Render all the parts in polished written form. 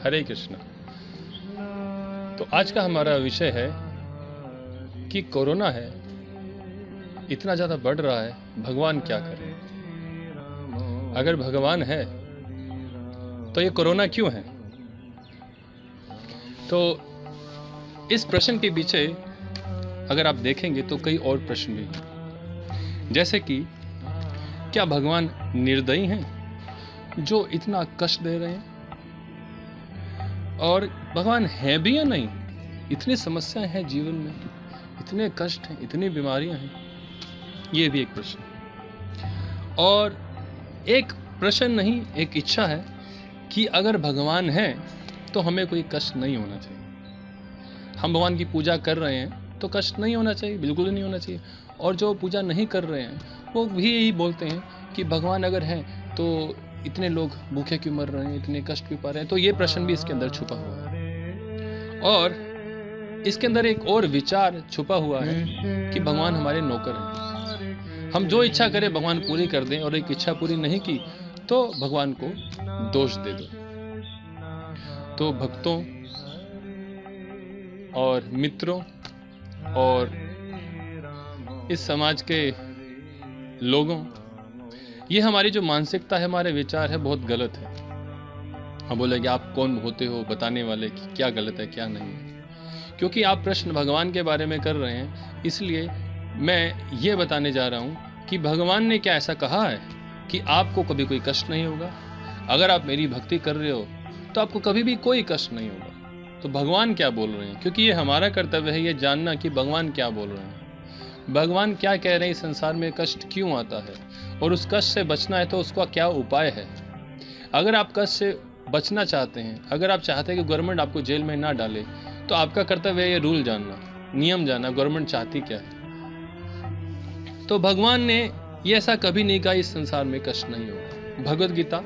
हरे कृष्णा। तो आज का हमारा विषय है कि कोरोना है, इतना ज़्यादा बढ़ रहा है, भगवान क्या करे। अगर भगवान है तो ये कोरोना क्यों है? तो इस प्रश्न के पीछे अगर आप देखेंगे तो कई और प्रश्न भी हैं, जैसे कि क्या भगवान निर्दयी हैं जो इतना कष्ट दे रहे हैं, और भगवान है भी या नहीं? इतनी समस्याएं हैं जीवन में, इतने कष्ट हैं, इतनी बीमारियां हैं, ये भी एक प्रश्न। और एक प्रश्न नहीं, एक इच्छा है कि अगर भगवान है तो हमें कोई कष्ट नहीं होना चाहिए। हम भगवान की पूजा कर रहे हैं तो कष्ट नहीं होना चाहिए, बिल्कुल नहीं होना चाहिए। और जो पूजा नहीं कर रहे हैं वो भी यही बोलते हैं कि भगवान अगर है तो इतने लोग भूखे क्यों मर रहे हैं, इतने कष्ट क्यों पा रहे हैं। तो ये प्रश्न भी इसके अंदर छुपा हुआ है। और इसके अंदर एक और विचार छुपा हुआ है कि भगवान हमारे नौकर हैं, हम जो इच्छा करें भगवान पूरी कर दें, और एक इच्छा पूरी नहीं की तो भगवान को दोष दे दो। तो भक्तों और मित्रों और इस समाज के लोगों, ये हमारी जो मानसिकता है, हमारे विचार है, बहुत गलत है। हम बोलेंगे आप कौन होते हो बताने वाले कि क्या गलत है क्या नहीं है, क्योंकि आप प्रश्न भगवान के बारे में कर रहे हैं। इसलिए मैं ये बताने जा रहा हूँ कि भगवान ने क्या ऐसा कहा है कि आपको कभी कोई कष्ट नहीं होगा। अगर आप मेरी भक्ति कर रहे हो तो आपको कभी भी कोई कष्ट नहीं होगा। तो भगवान क्या बोल रहे हैं, क्योंकि ये हमारा कर्तव्य है ये जानना कि भगवान क्या बोल रहे हैं, भगवान क्या कह रहे हैं, इस संसार में कष्ट क्यों आता है, और उस कष्ट से बचना है तो उसका क्या उपाय है। अगर आप कष्ट से बचना चाहते हैं, अगर आप चाहते हैं कि गवर्नमेंट आपको जेल में ना डाले, तो आपका कर्तव्य है ये रूल जानना, नियम जानना, गवर्नमेंट चाहती क्या है। तो भगवान ने ये ऐसा कभी नहीं कहा इस संसार में कष्ट नहीं होगा। भगवद गीता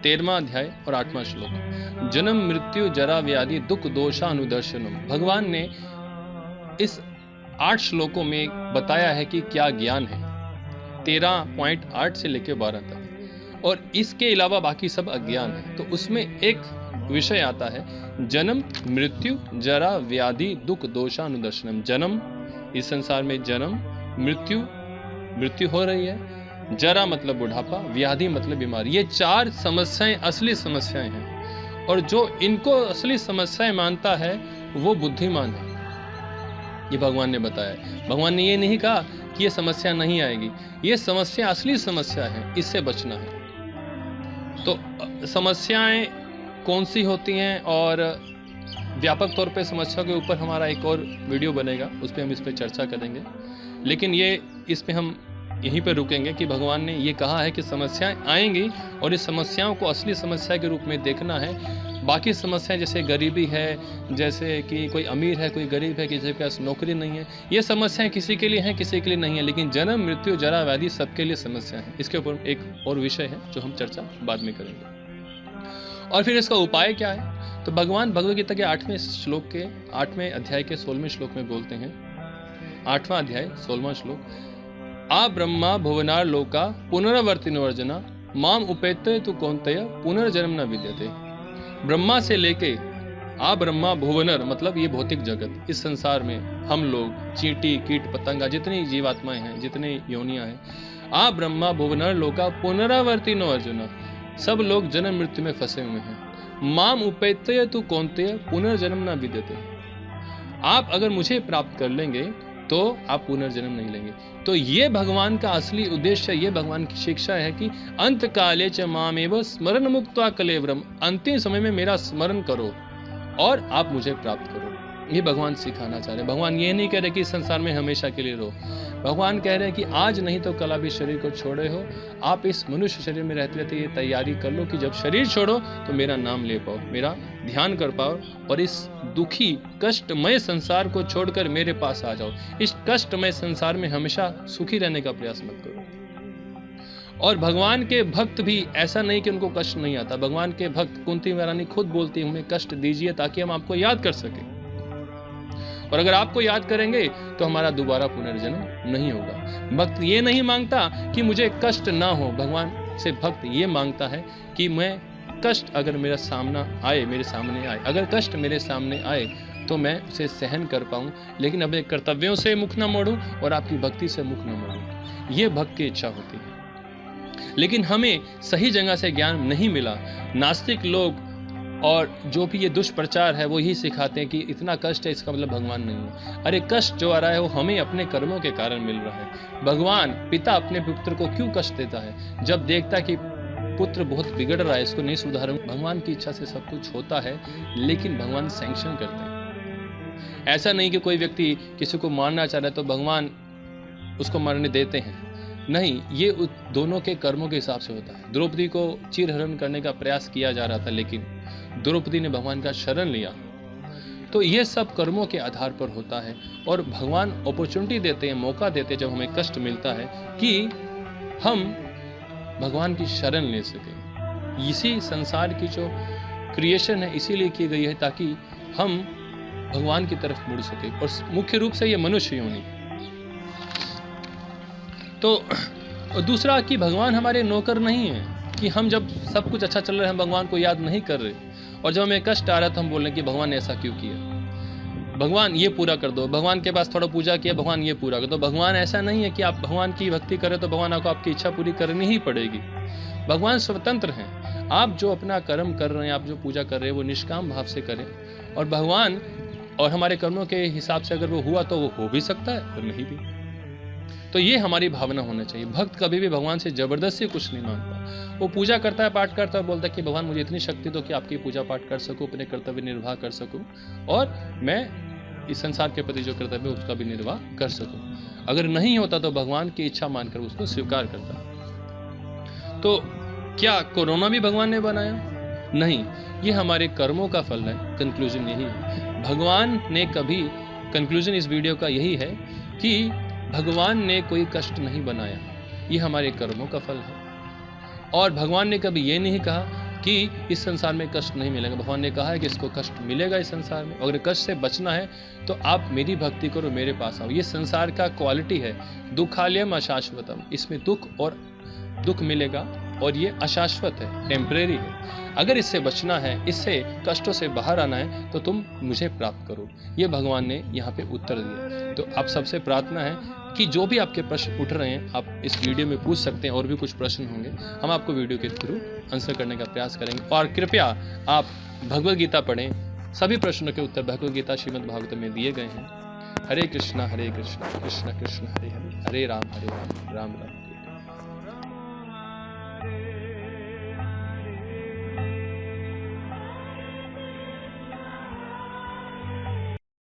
13वां अध्याय और 8वां श्लोक, जन्म मृत्यु जरा व्याधि दुख दोषा अनुदर्शनम। भगवान ने इस 8 श्लोकों में बताया है कि क्या ज्ञान है, 13.8 से लेकर 12 तक, और इसके अलावा बाकी सब अज्ञान है। तो उसमें एक विषय आता है जन्म मृत्यु जरा व्याधि दुख दोषा अनुदर्शनम। जन्म, इस संसार में जन्म, मृत्यु हो रही है, जरा मतलब बुढ़ापा, व्याधि मतलब बीमारी। ये 4 समस्याएं असली समस्याएं हैं, और जो इनको असली समस्याएं मानता है वो बुद्धिमान है, ये भगवान ने बताया है। भगवान ने ये नहीं कहा कि ये समस्या नहीं आएगी, ये समस्या असली समस्या है, इससे बचना है। तो समस्याएं कौन सी होती हैं, और व्यापक तौर पे समस्या के ऊपर हमारा एक और वीडियो बनेगा, उस पर हम इस पर चर्चा करेंगे। लेकिन इस पे हम यहीं पर रुकेंगे कि भगवान ने ये कहा है कि समस्याएं आएंगी, और इस समस्याओं को असली समस्या के रूप में देखना है। बाकी समस्याएं जैसे गरीबी है, जैसे कि कोई अमीर है कोई गरीब है, किसी के पास नौकरी नहीं है, ये समस्याएं किसी के लिए हैं किसी के लिए नहीं है, लेकिन जन्म मृत्यु जरा व्याधि सबके लिए समस्या है। इसके ऊपर एक और विषय है जो हम चर्चा बाद में करेंगे। और फिर इसका उपाय क्या है, तो भगवान भगवद गीता के 8वें अध्याय के 16वें श्लोक में बोलते हैं, 8वां अध्याय 16वां श्लोक, आ ब्रह्मा भुवनार लोका पुनरावर्तिनोर्जना माम उपेत्य तु कौन्तेय पुनर्जन्म न विद्यते। ब्रह्मा से लेके आ ब्रह्मा भुवनर मतलब ये भौतिक जगत, इस संसार में हम लोग, चींटी कीट पतंगा, जितनी जीवात्माएं हैं, जितनी योनियां हैं, आ ब्रह्मा भुवनर लोका पुनरावर्तिनोर्जना, सब लोग जन्म मृत्यु में फंसे हुए हैं। माम उपेत्य तु कौन्तेय पुनर्जन्म न विद्यते। आप अगर मुझे प्राप्त कर लेंगे तो आप पुनर्जन्म नहीं लेंगे। तो ये भगवान का असली उद्देश्य, ये भगवान की शिक्षा है कि अंत काले च मामेव स्मरण मुक्त्वा कलेवरम, अंतिम समय में मेरा स्मरण करो और आप मुझे प्राप्त करो। ये भगवान सिखाना चाह रहे हैं। भगवान ये नहीं कह रहे कि इस संसार में हमेशा के लिए रहो। भगवान कह रहे हैं कि आज नहीं तो कल आप इस शरीर को छोड़े हो, आप इस मनुष्य शरीर में रहते रहते ये तैयारी कर लो कि जब शरीर छोड़ो तो मेरा नाम ले पाओ, मेरा ध्यान कर पाओ, और इस दुखी कष्टमय संसार को छोड़कर मेरे पास आ जाओ। इस कष्टमय संसार में हमेशा सुखी रहने का प्रयास मत करो। और भगवान के भक्त भी ऐसा नहीं कि उनको कष्ट नहीं आता। भगवान के भक्त, कुंती महारानी खुद बोलती है, हमें कष्ट दीजिए ताकि हम आपको याद कर सकें, और अगर आपको याद करेंगे तो हमारा दोबारा पुनर्जन्म नहीं होगा। भक्त ये नहीं मांगता कि मुझे कष्ट ना हो, भगवान से भक्त ये मांगता है कि मैं कष्ट अगर मेरे सामने आए, अगर कष्ट मेरे सामने आए तो मैं उसे सहन कर पाऊँ, लेकिन अपने कर्तव्यों से मुख न मोड़ूँ और आपकी भक्ति से मुख न मोड़ूँ। ये भक्त की इच्छा होती है। लेकिन हमें सही जगह से ज्ञान नहीं मिला। नास्तिक लोग और जो भी ये दुष्प्रचार है वो यही सिखाते हैं कि इतना कष्ट है, इसका मतलब भगवान नहीं है। अरे कष्ट जो आ रहा है वो हमें अपने कर्मों के कारण मिल रहा है। भगवान पिता अपने पुत्र को क्यों कष्ट देता है? जब देखता है कि पुत्र बहुत बिगड़ रहा है, इसको नहीं सुधारूं, भगवान की इच्छा से सब कुछ होता है, लेकिन भगवान सैंक्शन करते हैं। ऐसा नहीं कि कोई व्यक्ति किसी को मारना चाह रहा है तो भगवान उसको मरने देते हैं, नहीं, ये दोनों के कर्मों के हिसाब से होता है। द्रौपदी को चीरहरण करने का प्रयास किया जा रहा था, लेकिन द्रौपदी ने भगवान का शरण लिया। तो ये सब कर्मों के आधार पर होता है और भगवान अपॉर्चुनिटी देते हैं, मौका देते हैं जब हमें कष्ट मिलता है कि हम भगवान की शरण ले सकें। इसी संसार की जो क्रिएशन है इसीलिए की गई है ताकि हम भगवान की तरफ मुड़ सके, और मुख्य रूप से ये मनुष्य योनि। तो दूसरा कि भगवान हमारे नौकर नहीं है कि हम जब सब कुछ अच्छा चल रहा है हम भगवान को याद नहीं कर रहे, और जब हमें कष्ट आ रहा है तो हम बोल रहे हैं कि भगवान ने ऐसा क्यों किया, भगवान ये पूरा कर दो, भगवान के पास थोड़ा पूजा किया, भगवान ये पूरा कर दो। भगवान ऐसा नहीं है कि आप भगवान की भक्ति करें तो भगवान आपको आपकी इच्छा पूरी करनी ही पड़ेगी। भगवान स्वतंत्र हैं। आप जो अपना कर्म कर रहे हैं, आप जो पूजा कर रहे हैं वो निष्काम भाव से करें, और भगवान और हमारे कर्मों के हिसाब से अगर वो हुआ तो वो हो भी सकता है और नहीं भी। तो ये हमारी भावना होना चाहिए। भक्त कभी भी भगवान से जबरदस्ती कुछ नहीं मांगता। वो पूजा करता है, पाठ करता है, बोलता है कि भगवान मुझे इतनी शक्ति दो कि आपकी पूजा पाठ कर सकूं, अपने कर्तव्य निर्वाह कर सकूं, और मैं इस संसार के प्रति जो कर्तव्य उसका भी निर्वाह कर सकूं। अगर नहीं होता तो भगवान की इच्छा मानकर उसको स्वीकार करता। तो क्या कोरोना भी भगवान ने बनाया? नहीं, ये हमारे कर्मों का फल है। कंक्लूजन यही है। भगवान ने कभी, कंक्लूजन इस वीडियो का यही है कि भगवान ने कोई कष्ट नहीं बनाया, ये हमारे कर्मों का फल है। और भगवान ने कभी ये नहीं कहा कि इस संसार में कष्ट नहीं मिलेगा। भगवान ने कहा है कि इसको कष्ट मिलेगा इस संसार में, अगर कष्ट से बचना है तो आप मेरी भक्ति करो, मेरे पास आओ। ये संसार का क्वालिटी है, दुखालयम अशाश्वतम। इसमें दुख मिलेगा और ये अशाश्वत है, टेम्परेरी है। अगर इससे बचना है, इससे कष्टों से बाहर आना है तो तुम मुझे प्राप्त करो। ये भगवान ने यहाँ पे उत्तर दिया। तो आप सबसे प्रार्थना है कि जो भी आपके प्रश्न उठ रहे हैं आप इस वीडियो में पूछ सकते हैं, और भी कुछ प्रश्न होंगे हम आपको वीडियो के थ्रू आंसर करने का प्रयास करेंगे। और कृपया आप भगवद गीता पढ़ें, सभी प्रश्नों के उत्तर भगवद गीता श्रीमद् भागवत में दिए गए हैं। हरे कृष्णा कृष्ण कृष्ण हरे हरे, हरे राम राम राम।